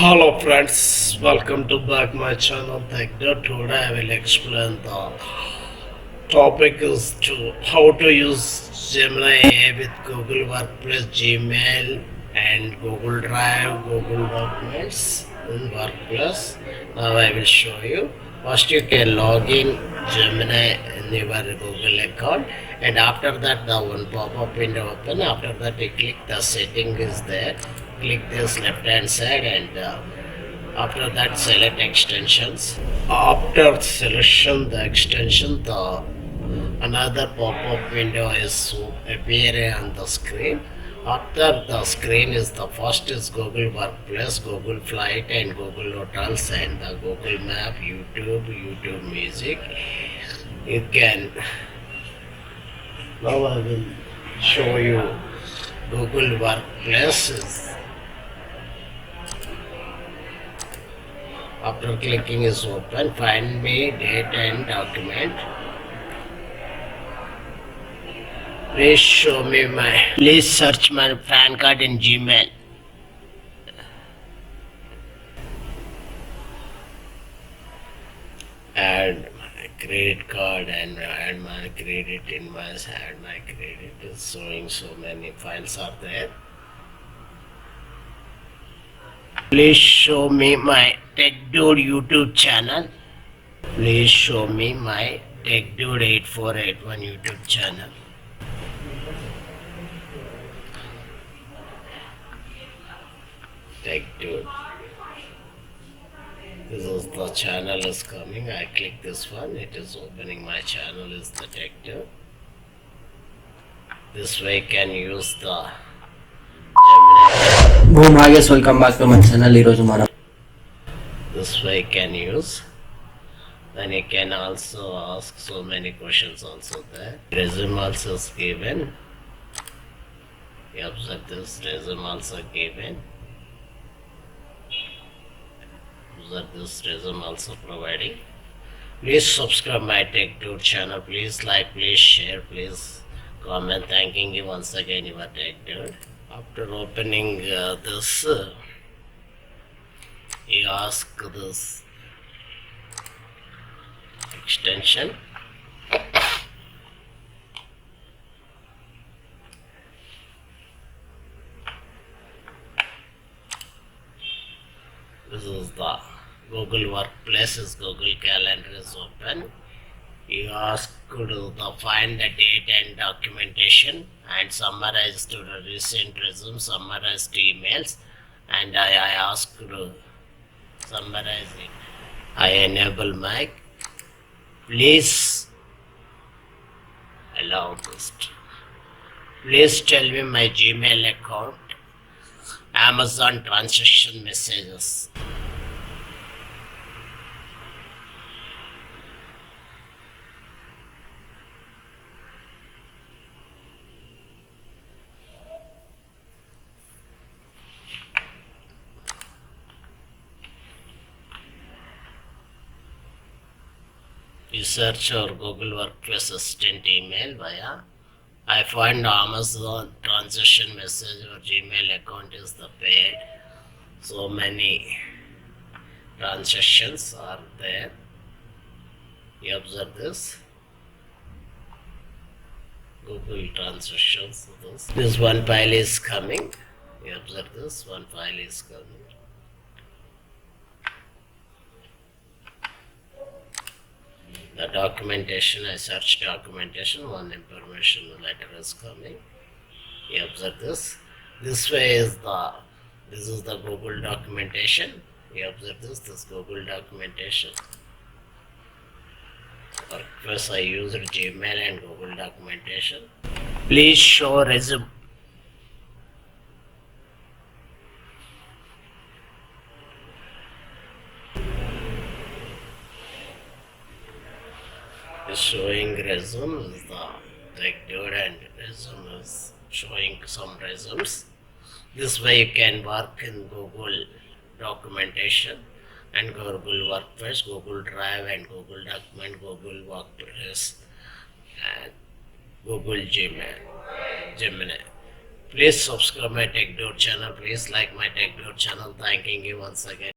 Hello friends, welcome to back my channel. Thank you. Today I will explain the topic is to how to use Gemini AI with Google Workspace, Gmail, and Google Drive, Google Documents in Workplace. Now I will show you. First you can log in Gemini in your Google account, and after that the one pop-up window open. After that you click the setting is there. Click this left hand side and after that select extensions. After selection the extension, the another pop-up window is appear on the screen. After the screen is the first is Google Workplace, Google Flight and Google Hotels and the Google Map, YouTube Music. You can now I will show you Google Workplace. After clicking is open, find me date and document. Please search my PAN card in Gmail. Add my credit card and add my credit invoice. Add my credit is showing so many files are there. Please show me my TechDude YouTube channel. Please show me my TechDude 8481 YouTube channel. TechDude. This is the channel is coming. I click this one. It is opening my channel is the TechDude. This way you can use the Gemini. Boom, hi guys, welcome back to my channel. This way you can use. Then you can also ask so many questions also there. Resume also is given. You observe this resume also given. Observe this resume also providing. Please subscribe my TechDude channel. Please like, please share, please comment. Thanking you once again, your TechDude. After opening this, you ask this extension. This is the Google Workplace, is Google Calendar is open. You ask to find the date and documentation and summarize to the recent resume, summarize to emails, and I ask to summarize it. I enable mic. Please allow this. Please tell me my Gmail account, Amazon transaction messages. You search your Google Workspace Assistant email via I find Amazon transaction message or Gmail account is the paid. So many transactions are there. You observe this. Google transactions. This one file is coming. You observe this one file is coming. The documentation, I search documentation, one information letter is coming. You observe this. This way is this is the Google documentation. You observe this Google documentation. First I used Gmail and Google documentation. Please show resume. Showing resume is the TechDude and resume is showing some resumes. This way you can work in Google documentation and Google Workspace, Google Drive and Google Document, Google Workspace and Google Gemini. Please subscribe my Tech channel. Please like my Tech channel. Thanking you once again.